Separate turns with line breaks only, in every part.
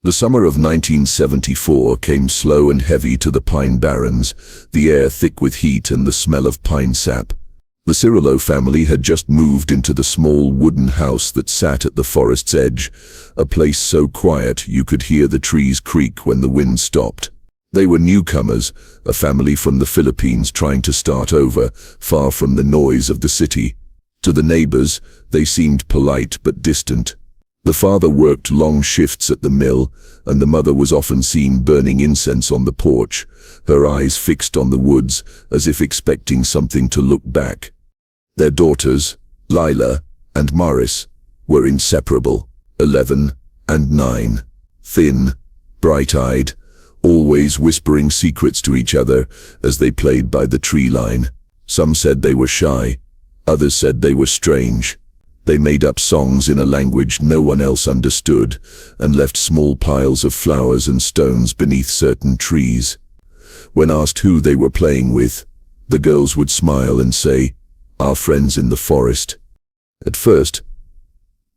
The summer of 1974 came slow and heavy to the pine barrens, the air thick with heat and the smell of pine sap. The Cirilo family had just moved into the small wooden house that sat at the forest's edge, a place so quiet you could hear the trees creak when the wind stopped. They were newcomers, a family from the Philippines trying to start over, far from the noise of the city. To the neighbors, they seemed polite but distant. The father worked long shifts at the mill, and the mother was often seen burning incense on the porch, her eyes fixed on the woods, as if expecting something to look back. Their daughters, Lila and Maris, were inseparable, 11 and 9, thin, bright-eyed, always whispering secrets to each other as they played by the tree line. Some said they were shy, others said they were strange. They made up songs in a language no one else understood, and left small piles of flowers and stones beneath certain trees. When asked who they were playing with, the girls would smile and say, "Our friends in the forest." At first,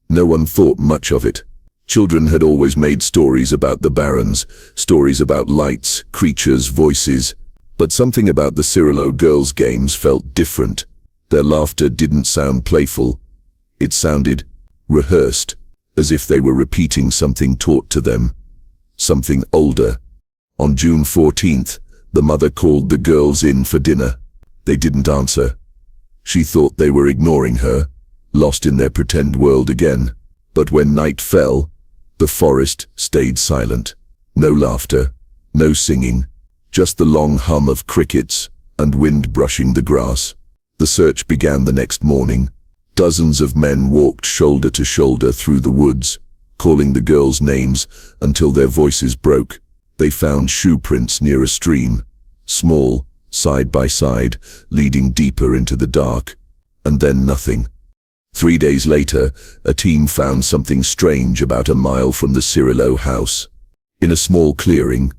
no one thought much of it. Children had always made stories about the Barrens, stories about lights, creatures, voices. But something about the Cirilo girls' games felt different. Their laughter didn't sound playful. It sounded rehearsed, as if they were repeating something taught to them, something older. On June 14th, the mother called the girls in for dinner. They didn't answer. She thought they were ignoring her, lost in their pretend world again. But when night fell, the forest stayed silent. No laughter, no singing, just the long hum of crickets and wind brushing the grass. The search began the next morning. Dozens of men walked shoulder to shoulder through the woods, calling the girls' names until their voices broke. They found shoe prints near a stream, small, side by side, leading deeper into the dark, and then nothing. 3 days later, a team found something strange about a mile from the Cirilo house. In a small clearing,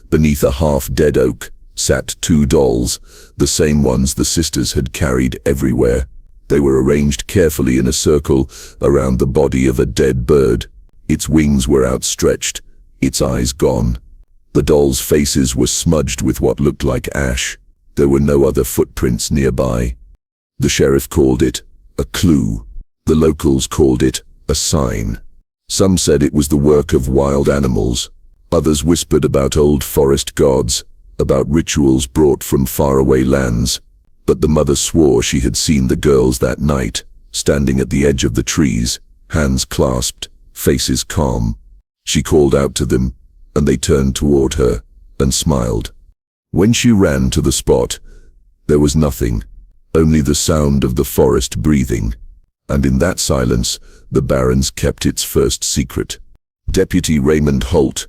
beneath a half-dead oak, sat 2 dolls, the same ones the sisters had carried everywhere. They were arranged carefully in a circle around the body of a dead bird. Its wings were outstretched, its eyes gone. The dolls' faces were smudged with what looked like ash. There were no other footprints nearby. The sheriff called it a clue. The locals called it a sign. Some said it was the work of wild animals. Others whispered about old forest gods, about rituals brought from faraway lands. But the mother swore she had seen the girls that night, standing at the edge of the trees, hands clasped, faces calm. She called out to them, and they turned toward her and smiled. When she ran to the spot, there was nothing, only the sound of the forest breathing. And in that silence, the Barrens kept its first secret. Deputy Raymond Holt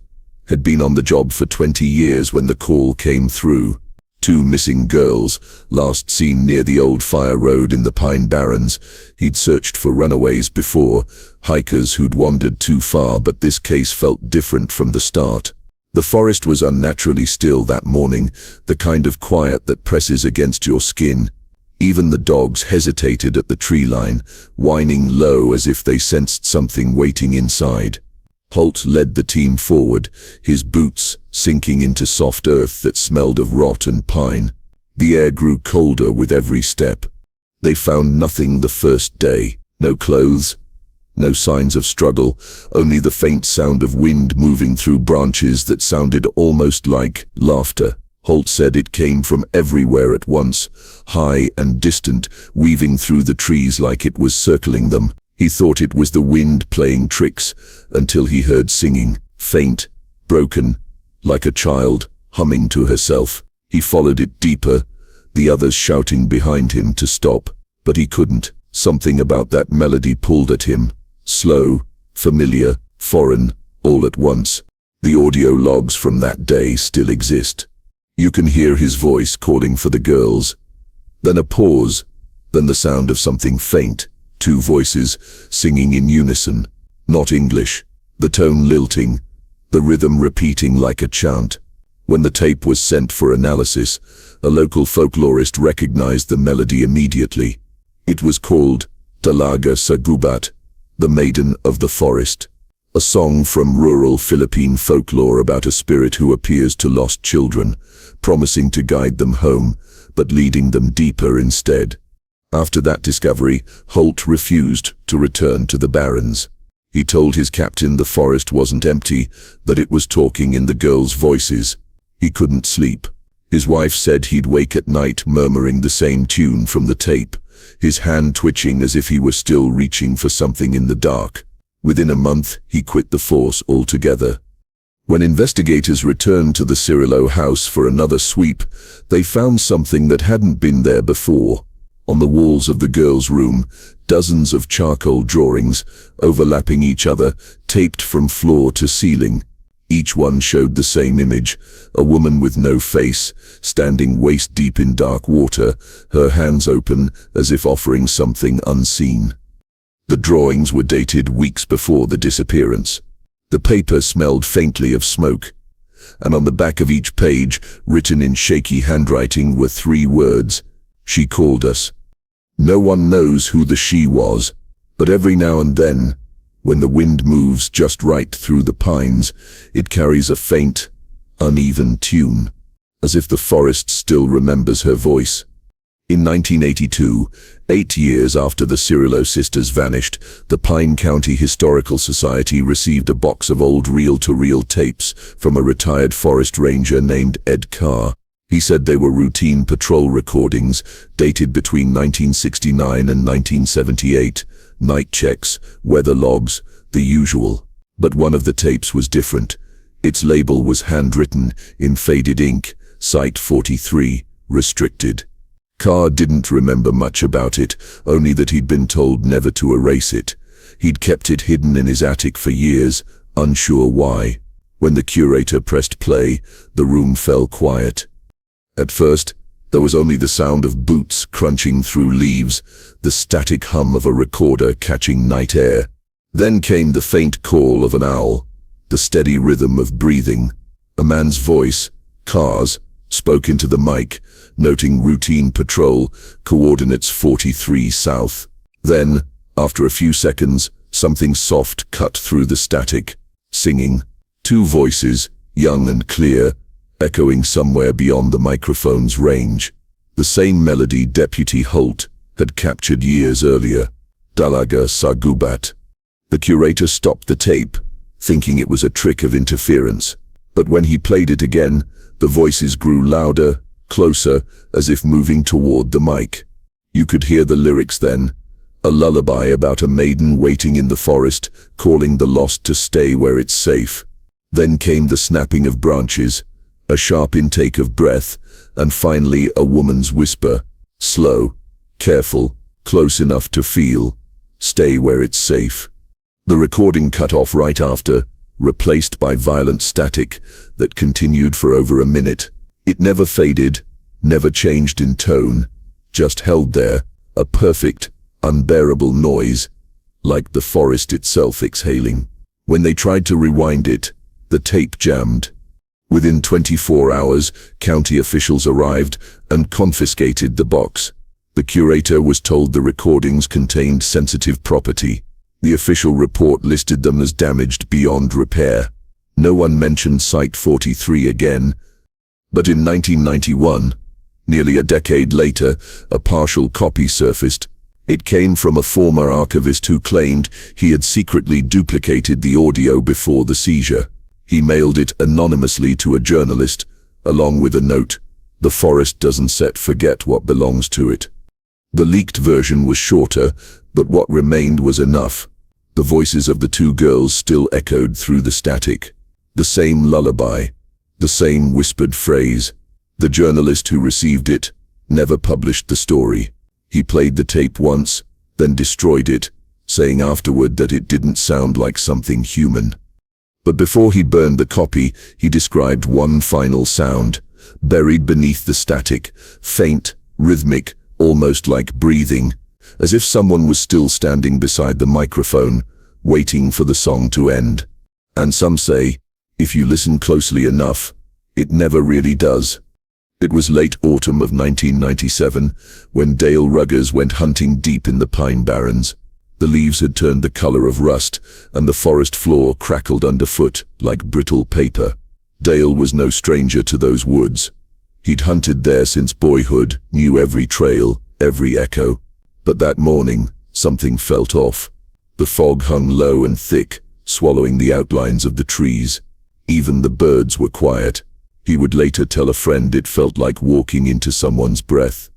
had been on the job for 20 years when the call came through. 2 missing girls, last seen near the old fire road in the Pine Barrens. He'd searched for runaways before, hikers who'd wandered too far, but this case felt different from the start. The forest was unnaturally still that morning, the kind of quiet that presses against your skin. Even the dogs hesitated at the tree line, whining low as if they sensed something waiting inside. Holt led the team forward, his boots sinking into soft earth that smelled of rot and pine. The air grew colder with every step. They found nothing the first day. No clothes, no signs of struggle, only the faint sound of wind moving through branches that sounded almost like laughter. Holt said it came from everywhere at once, high and distant, weaving through the trees like it was circling them. He thought it was the wind playing tricks, until he heard singing, faint, broken, like a child, humming to herself. He followed it deeper, the others shouting behind him to stop, but he couldn't. Something about that melody pulled at him, slow, familiar, foreign, all at once. The audio logs from that day still exist. You can hear his voice calling for the girls. Then a pause, then the sound of something faint. 2 voices singing in unison, not English, the tone lilting, the rhythm repeating like a chant. When the tape was sent for analysis, a local folklorist recognized the melody immediately. It was called Dalaga sa Gubat, the Maiden of the Forest. a song from rural Philippine folklore about a spirit who appears to lost children, promising to guide them home, but leading them deeper instead. After that discovery, Holt refused to return to the Barrens. He told his captain the forest wasn't empty, that it was talking in the girls' voices. He couldn't sleep. His wife said he'd wake at night murmuring the same tune from the tape, his hand twitching as if he were still reaching for something in the dark. Within a month, he quit the force altogether. When investigators returned to the Cirilo house for another sweep, they found something that hadn't been there before. On the walls of the girls' room, dozens of charcoal drawings, overlapping each other, taped from floor to ceiling. Each one showed the same image, a woman with no face, standing waist-deep in dark water, her hands open as if offering something unseen. The drawings were dated weeks before the disappearance. The paper smelled faintly of smoke, and on the back of each page, written in shaky handwriting, were 3 words: "She called us." No one knows who the she was, but every now and then, when the wind moves just right through the pines, it carries a faint, uneven tune, as if the forest still remembers her voice. In 1982, 8 years after the Cirilo sisters vanished, the Pine County Historical Society received a box of old reel-to-reel tapes from a retired forest ranger named Ed Carr. He said they were routine patrol recordings, dated between 1969 and 1978, night checks, weather logs, the usual. But one of the tapes was different. Its label was handwritten, in faded ink, Site 43, restricted. Carr didn't remember much about it, only that he'd been told never to erase it. He'd kept it hidden in his attic for years, unsure why. When the curator pressed play, the room fell quiet. At first, there was only the sound of boots crunching through leaves, the static hum of a recorder catching night air. Then came the faint call of an owl, the steady rhythm of breathing. A man's voice, Carr's, spoke into the mic, noting routine patrol, coordinates 43 south. Then, after a few seconds, something soft cut through the static, singing. 2 voices, young and clear, echoing somewhere beyond the microphone's range. The same melody Deputy Holt had captured years earlier. Dalaga sa Gubat. The curator stopped the tape, thinking it was a trick of interference. But when he played it again, the voices grew louder, closer, as if moving toward the mic. You could hear the lyrics then, a lullaby about a maiden waiting in the forest, calling the lost to stay where it's safe. Then came the snapping of branches, a sharp intake of breath, and finally a woman's whisper, slow, careful, close enough to feel, stay where it's safe. The recording cut off right after, replaced by violent static that continued for over a minute. It never faded, never changed in tone, just held there, a perfect, unbearable noise, like the forest itself exhaling. When they tried to rewind it, the tape jammed. Within 24 hours, county officials arrived and confiscated the box. The curator was told the recordings contained sensitive property. The official report listed them as damaged beyond repair. No one mentioned Site 43 again. But in 1991, nearly a decade later, a partial copy surfaced. It came from a former archivist who claimed he had secretly duplicated the audio before the seizure. He mailed it anonymously to a journalist, along with a note, "The forest doesn't forget what belongs to it." The leaked version was shorter, but what remained was enough. The voices of the 2 girls still echoed through the static. The same lullaby, the same whispered phrase. The journalist who received it never published the story. He played the tape once, then destroyed it, saying afterward that it didn't sound like something human. But before he burned the copy, he described one final sound, buried beneath the static, faint, rhythmic, almost like breathing, as if someone was still standing beside the microphone, waiting for the song to end. And some say, if you listen closely enough, it never really does. It was late autumn of 1997, when Dale Ruggers went hunting deep in the Pine Barrens. The leaves had turned the color of rust, and the forest floor crackled underfoot like brittle paper. Dale was no stranger to those woods. He'd hunted there since boyhood, knew every trail, every echo. But that morning, something felt off. The fog hung low and thick, swallowing the outlines of the trees. Even the birds were quiet. He would later tell a friend it felt like walking into someone's breath.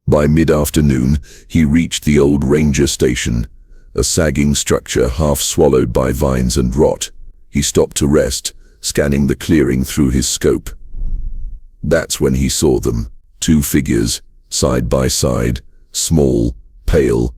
By mid-afternoon, he reached the old ranger station, a sagging structure half swallowed by vines and rot. He stopped to rest, scanning the clearing through his scope. That's when he saw them, 2 figures, side by side, small, pale,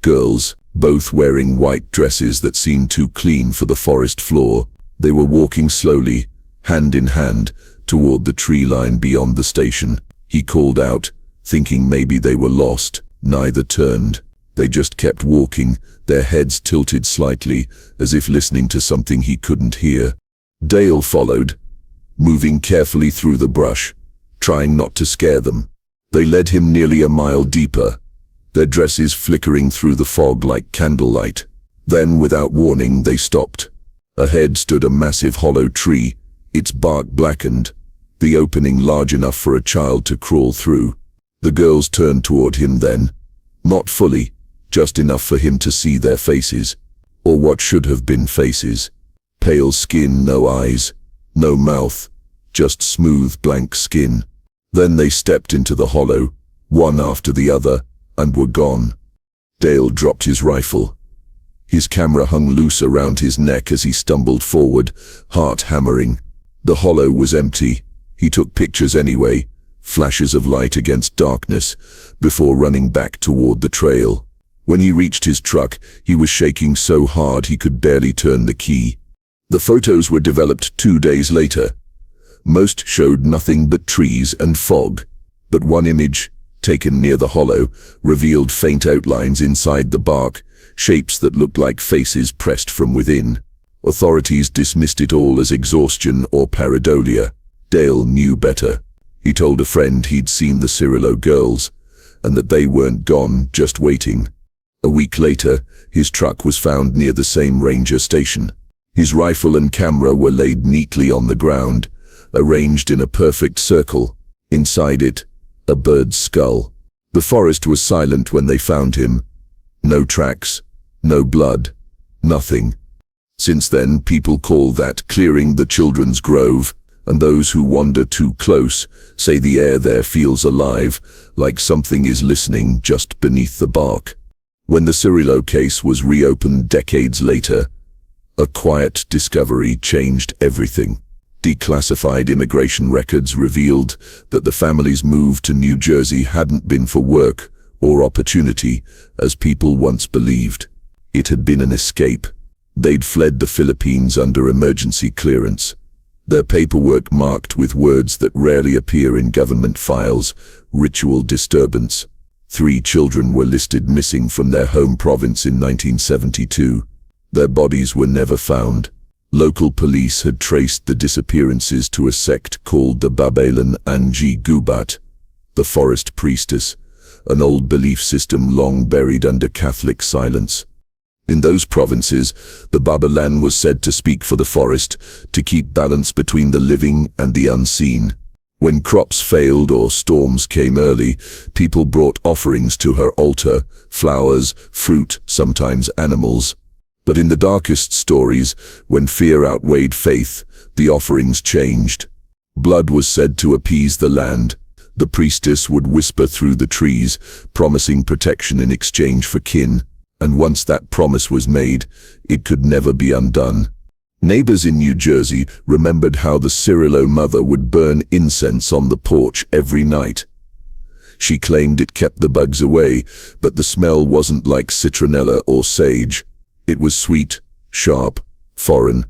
girls, both wearing white dresses that seemed too clean for the forest floor. They were walking slowly, hand in hand, toward the tree line beyond the station. He called out, thinking maybe they were lost. Neither turned. They just kept walking, their heads tilted slightly, as if listening to something he couldn't hear. Dale followed, moving carefully through the brush, trying not to scare them. They led him nearly a mile deeper, their dresses flickering through the fog like candlelight. Then, without warning, they stopped. Ahead stood a massive hollow tree, its bark blackened, the opening large enough for a child to crawl through. The girls turned toward him then, not fully, just enough for him to see their faces, or what should have been faces. Pale skin, no eyes, no mouth, just smooth blank skin. Then they stepped into the hollow, one after the other, and were gone. Dale dropped his rifle. His camera hung loose around his neck as he stumbled forward, heart hammering. The hollow was empty. He took pictures anyway, flashes of light against darkness, before running back toward the trail. When he reached his truck, he was shaking so hard he could barely turn the key. The photos were developed 2 days later. Most showed nothing but trees and fog, but one image, taken near the hollow, revealed faint outlines inside the bark, shapes that looked like faces pressed from within. Authorities dismissed it all as exhaustion or pareidolia. Dale knew better. He told a friend he'd seen the Cirilo girls, and that they weren't gone, just waiting. A week later, his truck was found near the same ranger station. His rifle and camera were laid neatly on the ground, arranged in a perfect circle. Inside it, a bird's skull. The forest was silent when they found him. No tracks, no blood, nothing. Since then, people call that clearing the Children's Grove, and those who wander too close say the air there feels alive, like something is listening just beneath the bark. When the Cirilo case was reopened decades later, a quiet discovery changed everything. Declassified immigration records revealed that the family's move to New Jersey hadn't been for work or opportunity, as people once believed. It had been an escape. They'd fled the Philippines under emergency clearance, their paperwork marked with words that rarely appear in government files: ritual disturbance. 3 children were listed missing from their home province in 1972. Their bodies were never found. Local police had traced the disappearances to a sect called the Lila and Gubat, the forest priestess, an old belief system long buried under Catholic silence. In those provinces, the Babalan was said to speak for the forest, to keep balance between the living and the unseen. When crops failed or storms came early, people brought offerings to her altar: flowers, fruit, sometimes animals. But in the darkest stories, when fear outweighed faith, the offerings changed. Blood was said to appease the land. The priestess would whisper through the trees, promising protection in exchange for kin. And once that promise was made, it could never be undone. Neighbors in New Jersey remembered how the Cirilo mother would burn incense on the porch every night. She claimed it kept the bugs away, but the smell wasn't like citronella or sage. It was sweet, sharp, foreign,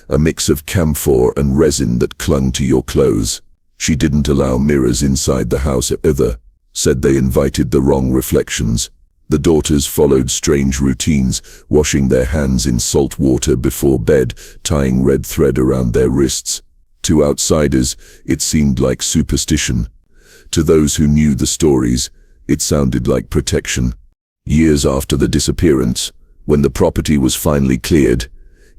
a mix of camphor and resin that clung to your clothes. She didn't allow mirrors inside the house either, said they invited the wrong reflections. The daughters followed strange routines, washing their hands in salt water before bed, tying red thread around their wrists. To outsiders, it seemed like superstition. To those who knew the stories, it sounded like protection. Years after the disappearance, when the property was finally cleared,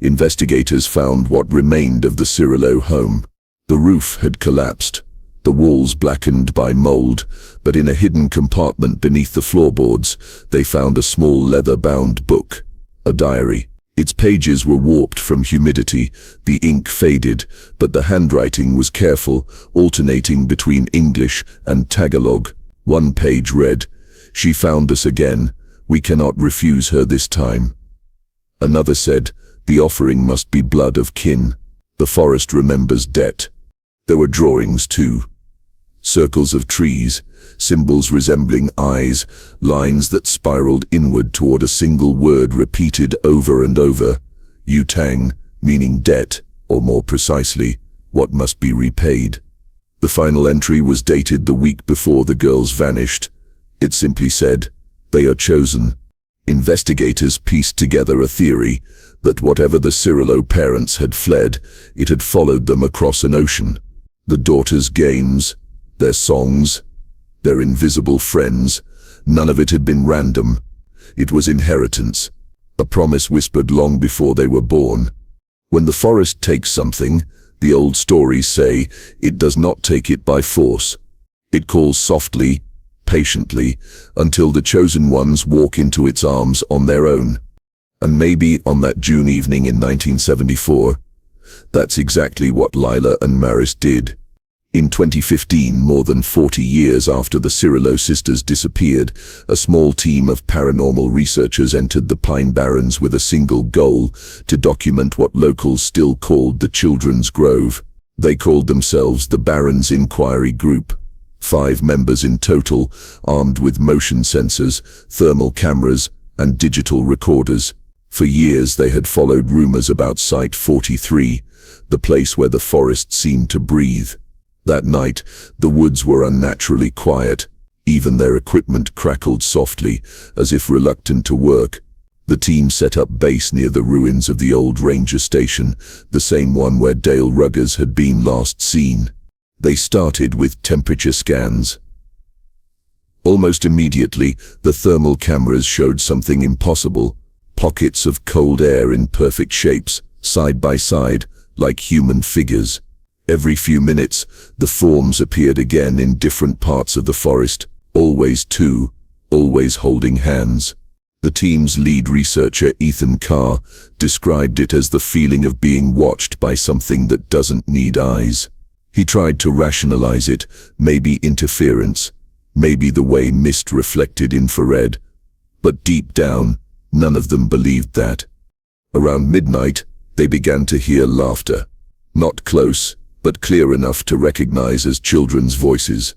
investigators found what remained of the Cirilo home. The roof had collapsed, the walls blackened by mold, but in a hidden compartment beneath the floorboards, they found a small leather-bound book, a diary. Its pages were warped from humidity, the ink faded, but the handwriting was careful, alternating between English and Tagalog. One page read, "She found us again. We cannot refuse her this time." Another said, "The offering must be blood of kin. The forest remembers debt." There were drawings too. Circles of trees, symbols resembling eyes, lines that spiraled inward toward a single word repeated over and over. Utang, meaning debt, or more precisely, what must be repaid. The final entry was dated the week before the girls vanished. It simply said, "They are chosen." Investigators pieced together a theory that whatever the Cirilo parents had fled, it had followed them across an ocean. The daughters' games, their songs, their invisible friends, none of it had been random. It was inheritance, a promise whispered long before they were born. When the forest takes something, the old stories say, it does not take it by force. It calls softly, patiently, until the chosen ones walk into its arms on their own. And maybe on that June evening in 1974, that's exactly what Lila and Maris did. In 2015, more than 40 years after the Cirilo sisters disappeared, a small team of paranormal researchers entered the Pine Barrens with a single goal: to document what locals still called the Children's Grove. They called themselves the Barrens Inquiry Group. 5 members in total, armed with motion sensors, thermal cameras, and digital recorders. For years they had followed rumors about Site 43, the place where the forest seemed to breathe. That night, the woods were unnaturally quiet. Even their equipment crackled softly, as if reluctant to work. The team set up base near the ruins of the old ranger station, the same one where Dale Ruggers had been last seen. They started with temperature scans. Almost immediately, the thermal cameras showed something impossible: pockets of cold air in perfect shapes, side by side, like human figures. Every few minutes, the forms appeared again in different parts of the forest, always two, always holding hands. The team's lead researcher, Ethan Carr, described it as the feeling of being watched by something that doesn't need eyes. He tried to rationalize it, maybe interference, maybe the way mist reflected infrared. But deep down, none of them believed that. Around midnight, they began to hear laughter. Not close, but clear enough to recognize as children's voices.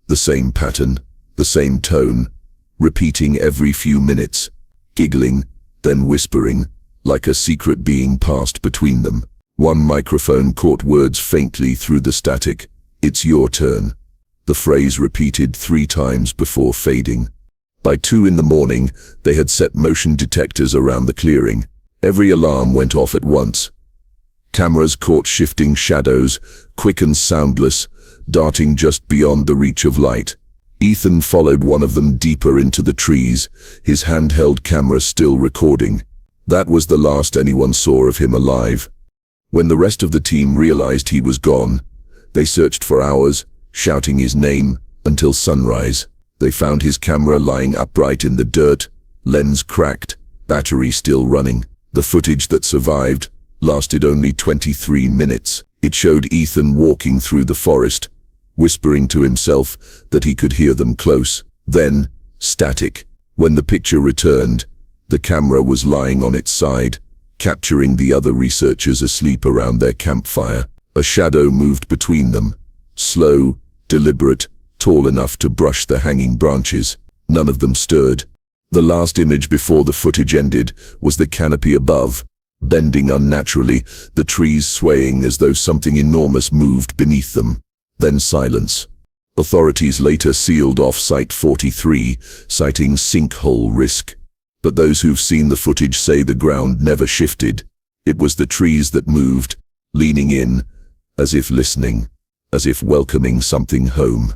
The same pattern, the same tone, repeating every few minutes, giggling, then whispering, like a secret being passed between them. One microphone caught words faintly through the static. "It's your turn." The phrase repeated 3 times before fading. By 2 in the morning, they had set motion detectors around the clearing. Every alarm went off at once. Cameras caught shifting shadows, quick and soundless, darting just beyond the reach of light. Ethan followed one of them deeper into the trees, his handheld camera still recording. That was the last anyone saw of him alive. When the rest of the team realized he was gone, they searched for hours, shouting his name, until sunrise. They found his camera lying upright in the dirt, lens cracked, battery still running. The footage that survived lasted only 23 minutes. It showed Ethan walking through the forest, whispering to himself that he could hear them close. Then, static. When the picture returned, the camera was lying on its side, capturing the other researchers asleep around their campfire. A shadow moved between them, slow, deliberate, tall enough to brush the hanging branches. None of them stirred. The last image before the footage ended was the canopy above, bending unnaturally, the trees swaying as though something enormous moved beneath them. Then silence. Authorities later sealed off Site 43, citing sinkhole risk. But those who've seen the footage say the ground never shifted. It was the trees that moved, leaning in, as if listening, as if welcoming something home.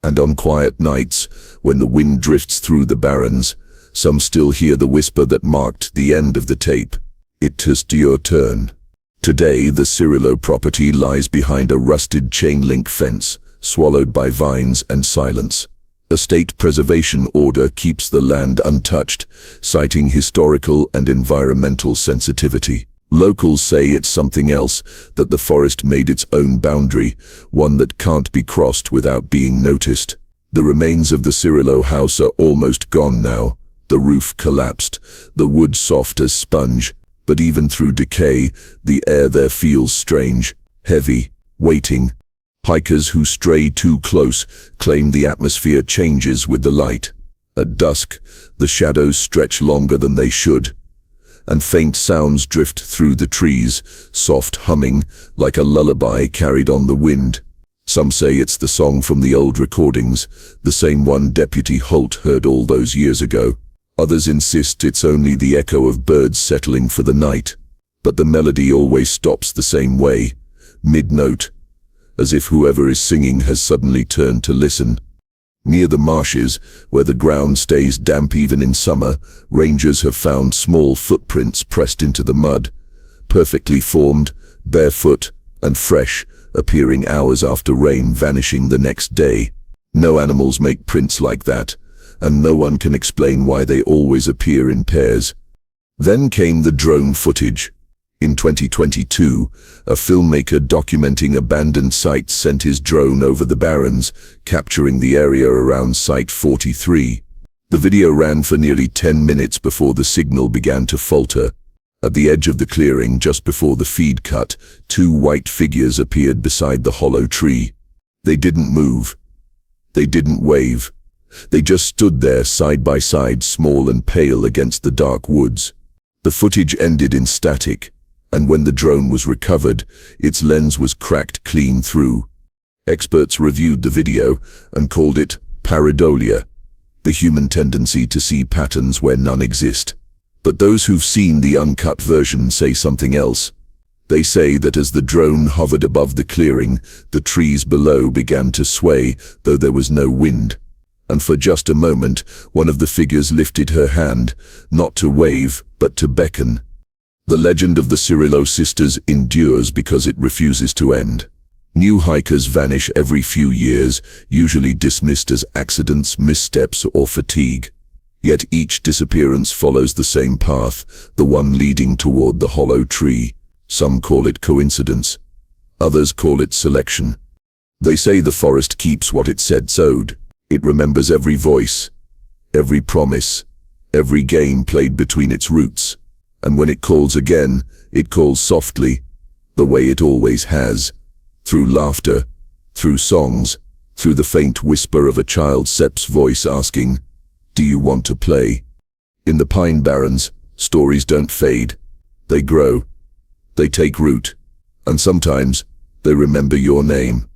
And on quiet nights, when the wind drifts through the barrens, Some still hear the whisper that marked the end of the tape. It is your turn. Today, the Cirilo property lies behind a rusted chain-link fence, swallowed by vines and silence. A state preservation order keeps the land untouched, citing historical and environmental sensitivity. Locals say it's something else, that the forest made its own boundary, one that can't be crossed without being noticed. The remains of the Cirilo house are almost gone now. The roof collapsed, the wood soft as sponge, but even through decay, the air there feels strange, heavy, waiting. Hikers who stray too close claim the atmosphere changes with the light. At dusk, the shadows stretch longer than they should, and faint sounds drift through the trees, soft humming, like a lullaby carried on the wind. Some say it's the song from the old recordings, the same one Deputy Holt heard all those years ago. Others insist it's only the echo of birds settling for the night. But the melody always stops the same way, mid-note, as if whoever is singing has suddenly turned to listen. Near the marshes, where the ground stays damp even in summer, rangers have found small footprints pressed into the mud, perfectly formed, barefoot, and fresh, appearing hours after rain, vanishing the next day. No animals make prints like that, and no one can explain why they always appear in pairs. Then came the drone footage. In 2022, a filmmaker documenting abandoned sites sent his drone over the Barrens, capturing the area around Site 43. The video ran for nearly 10 minutes before the signal began to falter. At the edge of the clearing, just before the feed cut, two white figures appeared beside the hollow tree. They didn't move. They didn't wave. They just stood there side by side, small and pale against the dark woods. The footage ended in static, and when the drone was recovered, its lens was cracked clean through. Experts reviewed the video and called it pareidolia, the human tendency to see patterns where none exist. But those who've seen the uncut version say something else. They say that as the drone hovered above the clearing, the trees below began to sway, though there was no wind. And for just a moment, one of the figures lifted her hand, not to wave, but to beckon. The legend of the Cirilo sisters endures because it refuses to end. New hikers vanish every few years, usually dismissed as accidents, missteps, or fatigue. Yet each disappearance follows the same path, the one leading toward the hollow tree. Some call it coincidence. Others call it selection. They say the forest keeps what it said sowed. It remembers every voice, every promise, every game played between its roots. And when it calls again, it calls softly, the way it always has, through laughter, through songs, through the faint whisper of a child Sep's voice asking, "Do you want to play?" In the Pine Barrens, stories don't fade. They grow, they take root, and sometimes they remember your name.